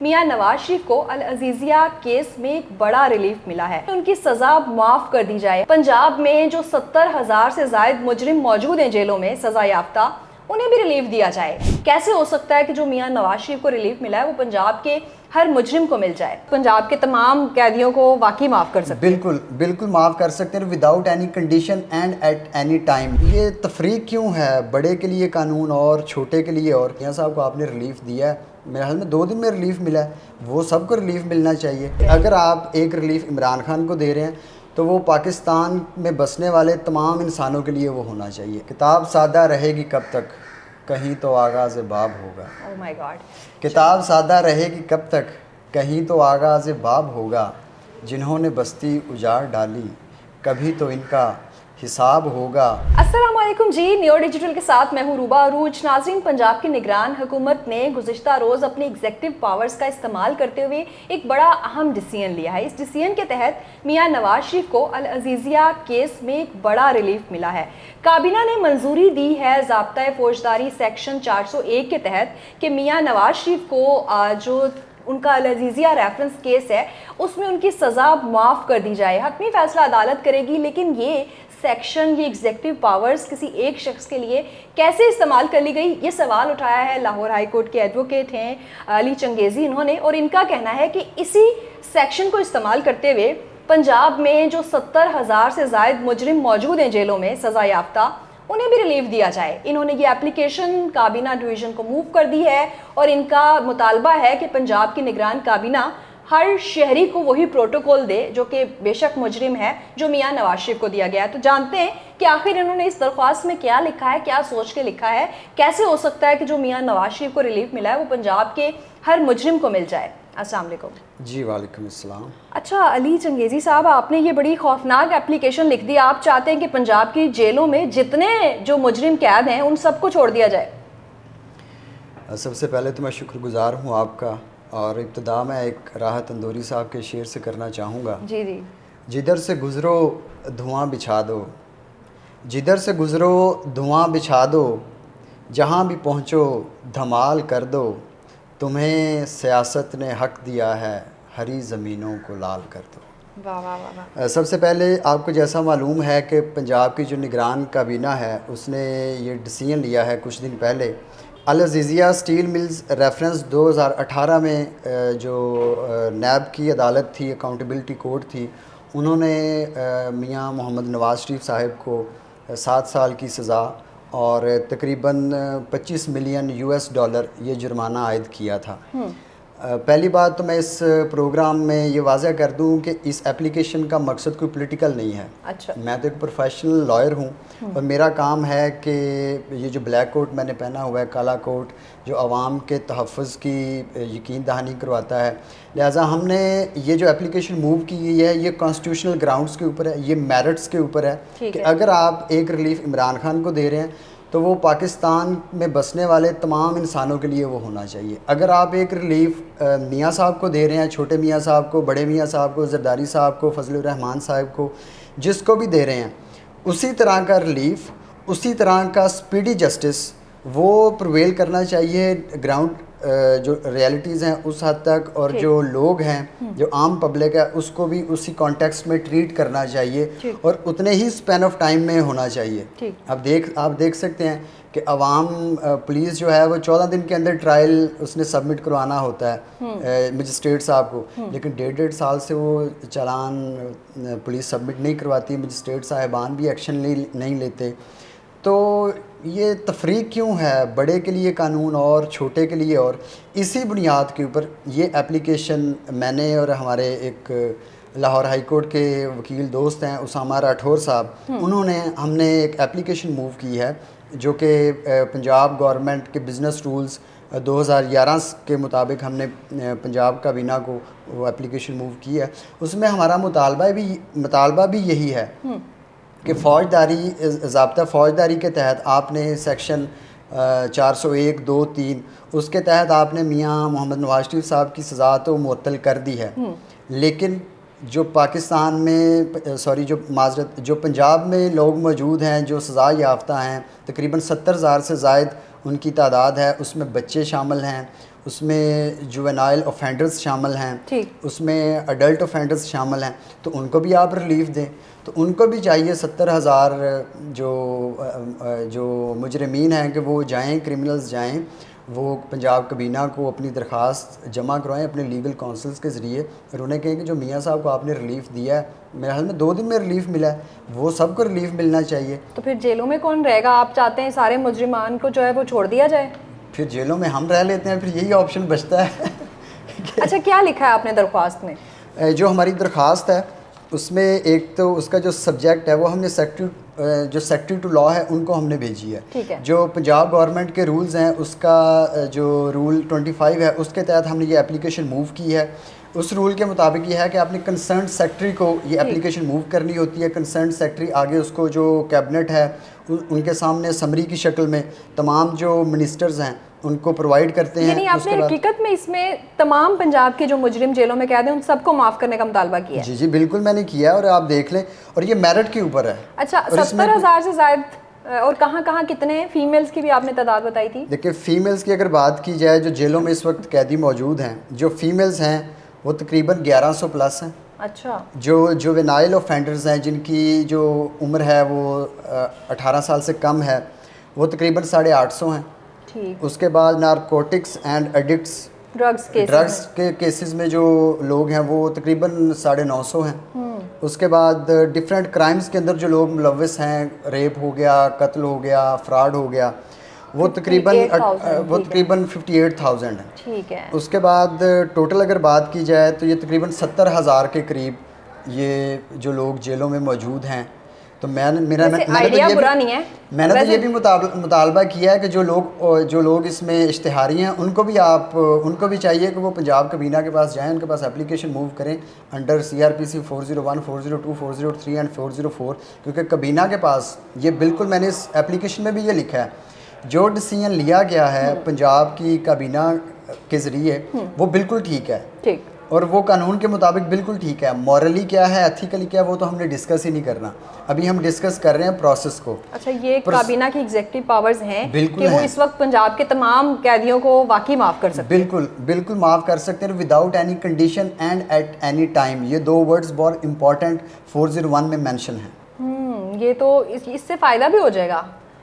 میاں نواز شریف کو العزیزیہ کیس میں ایک بڑا ریلیف ملا ہے. ان کی سزا معاف کر دی جائے. پنجاب میں جو 70,000 سے زائد مجرم موجود ہیں جیلوں میں سزا یافتہ, انہیں بھی ریلیف دیا جائے. کیسے ہو سکتا ہے کہ جو میاں نواز شریف کو ریلیف ملا ہے وہ پنجاب کے ہر مجرم کو مل جائے؟ پنجاب کے تمام قیدیوں کو واقعی معاف کر سکتے ہیں؟ بالکل معاف کر سکتے ہیں without any condition and at any time. یہ تفریق کیوں ہے؟ بڑے کے لیے قانون اور چھوٹے کے لیے اور. میاں صاحب کو آپ نے ریلیف دیا ہے, میرے خیال میں 2 دن میں ریلیف ملا ہے, وہ سب کو ریلیف ملنا چاہیے. اگر آپ ایک ریلیف عمران خان کو دے رہے ہیں تو وہ پاکستان میں بسنے والے تمام انسانوں کے لیے وہ ہونا چاہیے. کتاب سادہ رہے گی کب تک, کہیں تو آغاز باب ہوگا. Oh my God. کتاب سادہ رہے گی کب تک, کہیں تو آغاز باب ہوگا. جنہوں نے بستی اجاڑ ڈالی کبھی تو ان کا حساب ہوگا. السلام علیکم جی, نیو ڈیجیٹل کے ساتھ میں ہوں روبا عروج. ناظرین, پنجاب کی نگران حکومت نے گزشتہ روز اپنی ایگزیکٹو پاورز کا استعمال کرتے ہوئے ایک بڑا اہم ڈیسیژن لیا ہے. اس ڈیسیژن کے تحت میاں نواز شریف کو العزیزیہ کیس میں ایک بڑا ریلیف ملا ہے. کابینہ نے منظوری دی ہے ضابطۂ فوجداری سیکشن 401 کے تحت کہ میاں نواز شریف کو جو ان کا العزیزیہ ریفرنس کیس ہے اس میں ان کی سزا معاف کر دی جائے. حتمی فیصلہ عدالت کرے گی, لیکن یہ سیکشن, یہ ایگزیکٹو پاورز کسی ایک شخص کے لیے کیسے استعمال کر لی گئی, یہ سوال اٹھایا ہے لاہور ہائی کورٹ کے ایڈوکیٹ ہیں علی چنگیزی انہوں نے. اور ان کا کہنا ہے کہ اسی سیکشن کو استعمال کرتے ہوئے پنجاب میں جو 70,000 سے زائد مجرم موجود ہیں جیلوں میں سزا یافتہ, انہیں بھی ریلیف دیا جائے. انہوں نے یہ اپلیکیشن کابینہ ڈویژن کو موو کر دی ہے اور ان کا مطالبہ ہے کہ پنجاب کی نگران کابینہ ہر شہری کو وہی پروٹوکول دے جو کہ بے شک مجرم ہے جو میاں نواز شریف کو دیا گیا ہے. تو جانتے ہیں کہ آخر انہوں نے اس درخواست میں کیا لکھا ہے, کیا سوچ کے لکھا ہے. کیسے ہو سکتا ہے کہ جو میاں نواز شریف کو ریلیف ملا ہے وہ پنجاب کے ہر مجرم کو مل جائے؟ السلام علیکم. جی وعلیکم السلام. اچھا علی چنگیزی صاحب, آپ نے یہ بڑی خوفناک اپلیکیشن لکھ دی. آپ چاہتے ہیں کہ پنجاب کی جیلوں میں جتنے جو مجرم قید ہیں ان سب کو چھوڑ دیا جائے؟ سب سے پہلے تو میں شکر گزار ہوں آپ کا, اور ابتدا میں ایک راحت اندوری صاحب کے شعر سے کرنا چاہوں گا. جی جی. جدھر سے گزرو دھواں بچھا دو, جدھر سے گزرو دھواں بچھا دو, جہاں بھی پہنچو دھمال کر دو. تمہیں سیاست نے حق دیا ہے ہری زمینوں کو لال کر دو. واہ واہ واہ. سب سے پہلے آپ کو جیسا معلوم ہے کہ پنجاب کی جو نگران کابینہ ہے اس نے یہ ڈیسیژن لیا ہے کچھ دن پہلے. العزیزیہ اسٹیل ملز ریفرنس 2018 میں جو نیب کی عدالت تھی, اکاؤنٹیبلٹی کورٹ تھی, انہوں نے میاں محمد نواز شریف صاحب کو 7 سال کی سزا اور تقریباً $25 ملین یہ جرمانہ عائد کیا تھا. پہلی بات تو میں اس پروگرام میں یہ واضح کر دوں کہ اس اپلیکیشن کا مقصد کوئی پولیٹیکل نہیں ہے. اچھا. میں تو ایک پروفیشنل لائر ہوں اور میرا کام ہے کہ یہ جو بلیک کوٹ میں نے پہنا ہوا ہے, کالا کوٹ, جو عوام کے تحفظ کی یقین دہانی کرواتا ہے. لہٰذا ہم نے یہ جو اپلیکیشن موو کی گئی ہے یہ کانسٹیٹیوشنل گراؤنڈز کے اوپر ہے, یہ میرٹس کے اوپر ہے کہ اگر آپ ایک ریلیف عمران خان کو دے رہے ہیں تو وہ پاکستان میں بسنے والے تمام انسانوں کے لیے وہ ہونا چاہیے. اگر آپ ایک ریلیف میاں صاحب کو دے رہے ہیں, چھوٹے میاں صاحب کو, بڑے میاں صاحب کو, زرداری صاحب کو, فضل الرحمان صاحب کو, جس کو بھی دے رہے ہیں, اسی طرح کا ریلیف, اسی طرح کا سپیڈی جسٹس وہ پرویل کرنا چاہیے گراؤنڈ جو ریالٹیز ہیں اس حد تک, اور جو لوگ ہیں جو عام پبلک ہے اس کو بھی اسی کانٹیکسٹ میں ٹریٹ کرنا چاہیے اور اتنے ہی اسپین آف ٹائم میں ہونا چاہیے. آپ دیکھ سکتے ہیں کہ عوام پولیس جو ہے وہ 14 دن کے اندر ٹرائل اس نے سبمٹ کروانا ہوتا ہے مجسٹریٹ صاحب کو, لیکن 1.5 سال سے وہ چالان پولیس سبمٹ نہیں کرواتی, مجسٹریٹ صاحبان بھی ایکشن نہیں لیتے. تو یہ تفریق کیوں ہے؟ بڑے کے لیے قانون اور چھوٹے کے لیے اور. اسی بنیاد کے اوپر یہ اپلیکیشن میں نے اور ہمارے ایک لاہور ہائی کورٹ کے وکیل دوست ہیں اسامہ راٹھور صاحب, ہم نے ایک اپلیکیشن موو کی ہے جو کہ پنجاب گورنمنٹ کے بزنس رولز 2011 کے مطابق ہم نے پنجاب کابینہ کو وہ اپلیکیشن موو کی ہے. اس میں ہمارا مطالبہ بھی یہی ہے کہ فوجداری, ضابطہ فوجداری کے تحت آپ نے سیکشن 401 2 3 اس کے تحت آپ نے میاں محمد نواز شریف صاحب کی سزا تو معطل کر دی ہے, لیکن جو پاکستان میں جو پنجاب میں لوگ موجود ہیں جو سزا یافتہ ہیں, تقریباً 70,000 سے زائد ان کی تعداد ہے, اس میں بچے شامل ہیں, اس میں جوینائل اوفینڈرز شامل ہیں, اس میں اڈلٹ اوفینڈرز شامل ہیں, تو ان کو بھی آپ ریلیف دیں. تو ان کو بھی چاہیے 70,000 جو مجرمین ہیں کہ وہ جائیں, کرمنلز جائیں, وہ پنجاب کابینہ کو اپنی درخواست جمع کروائیں اپنے لیگل کونسلز کے ذریعے, اور انہیں کہیں کہ جو میاں صاحب کو آپ نے ریلیف دیا ہے, میرے حال میں 2 دن میں ریلیف ملا ہے, وہ سب کو ریلیف ملنا چاہیے. تو پھر جیلوں میں کون رہے گا؟ آپ چاہتے ہیں سارے مجرمان کو جو ہے وہ چھوڑ دیا جائے؟ پھر جیلوں میں ہم رہ لیتے ہیں, پھر یہی آپشن بچتا ہے. اچھا, کیا لکھا ہے آپ نے درخواست میں؟ جو ہماری درخواست ہے اس میں ایک تو اس کا جو سبجیکٹ ہے وہ ہم نے سیکٹری ٹو لا ہے ان کو ہم نے بھیجی ہے. جو پنجاب گورنمنٹ کے رولز ہیں اس کا جو رول 25 ہے اس کے تحت ہم نے یہ اپلیکیشن موو کی ہے. اس رول کے مطابق یہ ہے کہ آپ نے کنسرنڈ سیکٹری کو یہ اپلیکیشن موو کرنی ہوتی ہے. کنسرنڈ سیکٹری آگے اس کو جو کیبنٹ ہے ان کے سامنے سمری کی شکل میں تمام جو منسٹرز ہیں ان کو پرووائڈ کرتے ہیں. یعنی آپ نے حقیقت میں اس میں تمام پنجاب کے جو مجرم جیلوں میں قید ہیں ان سب کو معاف کرنے کا مطالبہ کیا ہے؟ جی جی بالکل میں نے کیا ہے, اور آپ دیکھ لیں, اور یہ میرٹ کے اوپر ہے. اچھا, 70,000 سے زائد, اور کہاں کہاں کتنے فیمیلز کی بھی آپ نے تعداد بتائی تھی؟ دیکھیں فیمیلز کی اگر بات کی جائے جو جیلوں میں اس وقت قیدی موجود ہیں, جو فیمیلز ہیں وہ تقریباً 1100 پلس ہیں. اچھا. جو وینائل اوفینڈرز ہیں جن کی جو عمر ہے وہ 18 سال سے کم ہے وہ تقریباً 850 ہیں. اس کے بعد نارکوٹکس اینڈ ایڈکٹس, ڈرگس کے کیسز میں جو لوگ ہیں وہ تقریباً 950 ہیں. اس کے بعد ڈفرینٹ کرائمز کے اندر جو لوگ ملوث ہیں, ریپ ہو گیا, قتل ہو گیا, فراڈ ہو گیا, وہ تقریباً 58,000 ہیں. ٹھیک ہے. اس کے بعد ٹوٹل اگر بات کی جائے تو یہ تقریباً 70,000 کے قریب یہ جو لوگ جیلوں میں موجود ہیں. تو میں نے تو یہ بھی مطالبہ کیا ہے کہ جو لوگ اس میں اشتہاری ہیں ان کو بھی چاہیے کہ وہ پنجاب کابینہ کے پاس جائیں, ان کے پاس اپلیکیشن موو کریں انڈر CRPC 401, 402, 403 اینڈ 404, کیونکہ کابینہ کے پاس یہ بالکل, میں نے اس اپلیکیشن میں بھی یہ لکھا ہے, جو ڈیسیژن لیا گیا ہے پنجاب کی کابینہ کے ذریعے وہ بالکل ٹھیک ہے. ٹھیک, اور وہ قانون کے مطابق بالکل ٹھیک ہے. مورلی کیا ہے, ایتھیکلی کیا ہے, وہ تو ہم نے ڈسکس ہی نہیں کرنا, ابھی ہم ڈسکس کر رہے ہیں پروسیس کو. اچھا, یہ کابینہ کی ایگزیکٹو پاورز ہیں کہ وہ اس وقت پنجاب کے تمام قیدیوں کو واقعی معاف کر سکتے ہیں؟ بالکل معاف کر سکتے ہیں, without any condition and at any time. یہ 2 ورڈز بہت امپورٹنٹ 401 میں مینشن ہیں. یہ تو اس سے فائدہ بھی ہو جائے گا.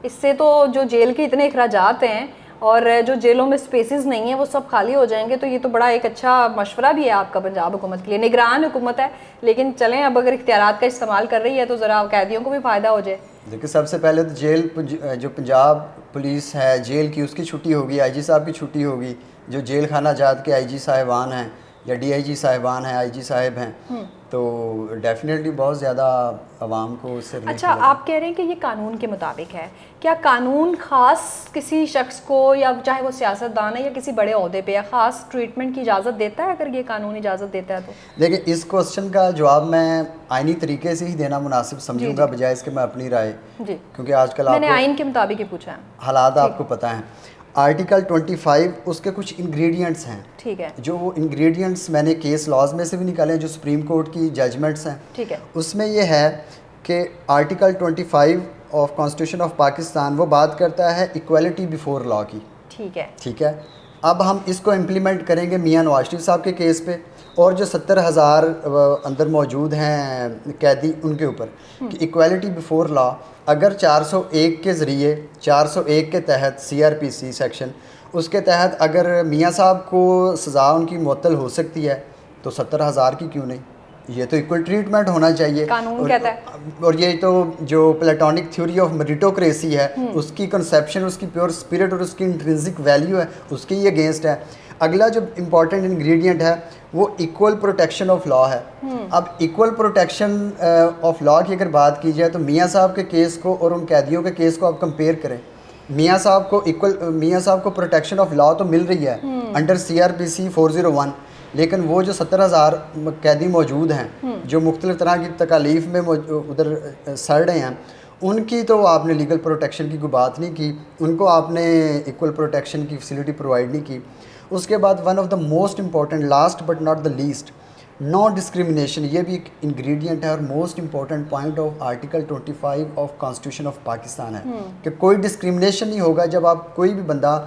اس سے تو جو جیل کے اتنے اخراجات ہیں اور جو جیلوں میں سپیسز نہیں ہیں وہ سب خالی ہو جائیں گے. تو یہ تو بڑا ایک اچھا مشورہ بھی ہے آپ کا پنجاب حکومت کے لیے. نگران حکومت ہے لیکن چلیں اب اگر اختیارات کا استعمال کر رہی ہے تو ذرا قیدیوں کو بھی فائدہ ہو جائے. دیکھیں سب سے پہلے تو جو پنجاب پولیس ہے جیل کی, اس کی چھٹی ہوگی, IG صاحب کی چھٹی ہوگی. جو جیل خانہ جات کے IG صاحبان ہیں یا DIG صاحبان ہیں, IG صاحب ہیں, تو ڈیفینیٹلی بہت زیادہ عوام کو اس سے. اچھا, آپ کہہ رہے ہیں کہ یہ قانون کے مطابق ہے. کیا قانون خاص کسی شخص کو, یا چاہے وہ سیاستدان ہے یا کسی بڑے عہدے پہ, یا خاص ٹریٹمنٹ کی اجازت دیتا ہے؟ اگر یہ قانون اجازت دیتا ہے تو دیکھیں اس کوسچن کا جواب میں آئینی طریقے سے ہی دینا مناسب سمجھوں گا بجائے اس کے میں اپنی رائے, کیونکہ آج کل میں نے آئین کے مطابق ہی پوچھا ہے, حالات آپ کو پتہ ہیں. آرٹیکل 25 اس کے کچھ انگریڈینٹس ہیں. ٹھیک ہے. جو وہ انگریڈینٹس میں نے کیس لاز میں سے بھی نکالے ہیں, جو سپریم کورٹ کی ججمنٹس ہیں. ٹھیک ہے. اس میں یہ ہے کہ article 25 of constitution of Pakistan وہ بات کرتا ہے ایکویلٹی بیفور لا کی. ٹھیک ہے. ٹھیک ہے. اب ہم اس کو امپلیمنٹ کریں گے میاں نواز شریف صاحب کے کیس پہ اور جو 70,000 اندر موجود ہیں قیدی ان کے اوپر, کہ ایکویلٹی بیفور لا اگر 401 کے ذریعے 401 کے تحت CRPC سیکشن اس کے تحت اگر میاں صاحب کو سزا ان کی معطل ہو سکتی ہے تو 70,000 کی کیوں نہیں؟ یہ تو ایکول ٹریٹمنٹ ہونا چاہیے. قانون کہتا ہے. اور یہ تو جو پلیٹونک تھیوری آف میریٹوکریسی ہے اس کی کنسیپشن, اس کی پیور اسپرٹ اور اس کی انٹرنسک ویلیو ہے, اس کی یہ اگینسٹ ہے. اگلا جو امپورٹنٹ انگریڈینٹ ہے وہ ایکول پروٹیکشن آف لا ہے. اب ایکول پروٹیکشن آف لا کی اگر بات کی جائے تو میاں صاحب کے کیس کو اور ان قیدیوں کے کیس کو آپ کمپیئر کریں. میاں صاحب کو پروٹیکشن آف لا تو مل رہی ہے انڈر CRPC 401, لیکن وہ جو 70,000 قیدی موجود ہیں جو مختلف طرح کی تکالیف میں ادھر سڑ رہے ہیں, ان کی تو آپ نے لیگل پروٹیکشن کی کوئی بات نہیں کی, ان کو آپ نے ایکول پروٹیکشن کی فیسلٹی پرووائڈ نہیں کی. اس کے بعد one of the most important, last but not the least, no discrimination یہ بھی ایک انگریڈینٹ ہے اور most important point of article 25 of constitution of Pakistan ہے کہ کوئی ڈسکریمنیشن نہیں ہوگا جب آپ کوئی بھی بندہ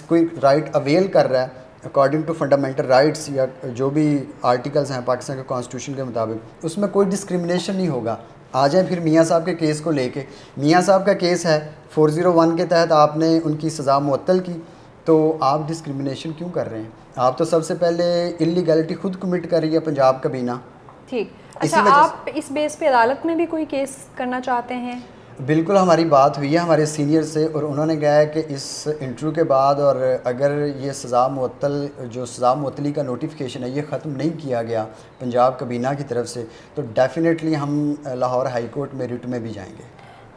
کوئی رائٹ اویل کر رہا ہے اکارڈنگ ٹو فنڈامنٹل رائٹس یا جو بھی آرٹیکلس ہیں پاکستان کے کانسٹیٹیوشن کے مطابق، اس میں کوئی ڈسکریمنیشن نہیں ہوگا. آ جائیں پھر میاں صاحب کے کیس کو لے کے. میاں صاحب کا کیس ہے 401 کے تحت آپ نے ان کی سزا معطل کی، تو آپ ڈسکریمنیشن کیوں کر رہے ہیں؟ آپ تو سب سے پہلے انلیگلٹی خود کمٹ کر رہی ہے پنجاب کابینہ. ٹھیک، اچھا آپ اس بیس پہ عدالت میں بھی کوئی کیس کرنا چاہتے ہیں؟ بالکل، ہماری بات ہوئی ہے ہمارے سینئر سے اور انہوں نے کہا ہے کہ اس انٹرویو کے بعد اور اگر یہ سزا معطلی کا نوٹیفیکیشن ہے یہ ختم نہیں کیا گیا پنجاب کابینہ کی طرف سے، تو ڈیفینیٹلی ہم لاہور ہائی کورٹ میں ریٹ میں بھی جائیں گے.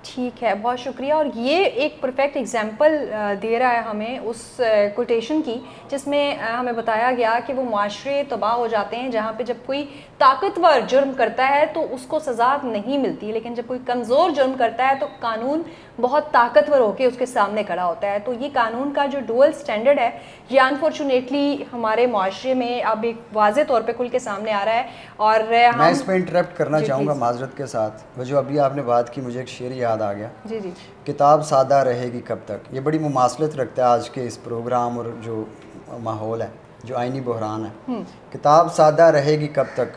ٹھیک ہے، بہت شکریہ. اور یہ ایک پرفیکٹ ایگزامپل دے رہا ہے ہمیں اس کوٹیشن کی جس میں ہمیں بتایا گیا کہ وہ معاشرے تباہ ہو جاتے ہیں جہاں پہ جب کوئی طاقتور جرم کرتا ہے تو اس کو سزا نہیں ملتی، لیکن جب کوئی کمزور جرم کرتا ہے تو قانون بہت طاقتور ہو کے اس کے سامنے کھڑا ہوتا ہے. تو یہ قانون کا جو ڈوئل سٹینڈرڈ ہے یہ انفارچونیٹلی ہمارے معاشرے میں اب ایک واضح طور پہ کھل کے سامنے آ رہا ہے. اور میں اس پہ انٹرپٹ کرنا چاہوں گا معذرت کے ساتھ. وہ جو ابھی آپ نے بات کی مجھے ایک شعر یاد آ گیا. جی جی. کتاب سادہ رہے گی کب تک، یہ بڑی مماثلت رکھتا ہے آج کے اس پروگرام اور جو ماحول ہے جو آئینی بحران ہے. کتاب سادہ رہے گی کب تک،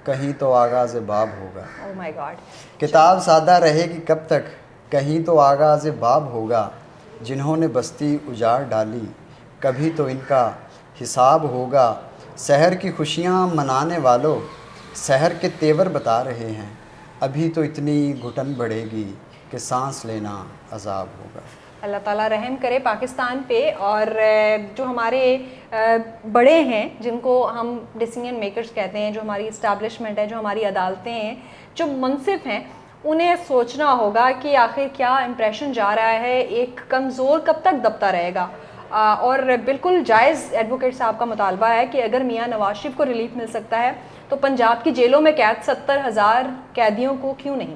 کہیں تو آغاز باب ہوگا. او مائی گاڈ. کتاب سادہ رہے گی کب تک، کہیں تو آغاز باب ہوگا. جنہوں نے بستی اجاڑ ڈالی کبھی تو ان کا حساب ہوگا. سحر کی خوشیاں منانے والوں سحر کے تیور بتا رہے ہیں. ابھی تو اتنی گھٹن بڑھے گی کہ سانس لینا عذاب ہوگا. اللہ تعالیٰ رحم کرے پاکستان پہ. اور جو ہمارے بڑے ہیں جن کو ہم ڈیسیژن میکرز کہتے ہیں، جو ہماری اسٹیبلشمنٹ ہے، جو ہماری عدالتیں ہیں، جو منصف ہیں، انہیں سوچنا ہوگا کہ آخر کیا امپریشن جا رہا ہے، ایک کمزور کب تک دبتا رہے گا. اور بالکل جائز ایڈوکیٹ صاحب کا مطالبہ ہے کہ اگر میاں نواز شریف کو ریلیف مل سکتا ہے تو پنجاب کی جیلوں میں قید 70,000 قیدیوں کو کیوں نہیں.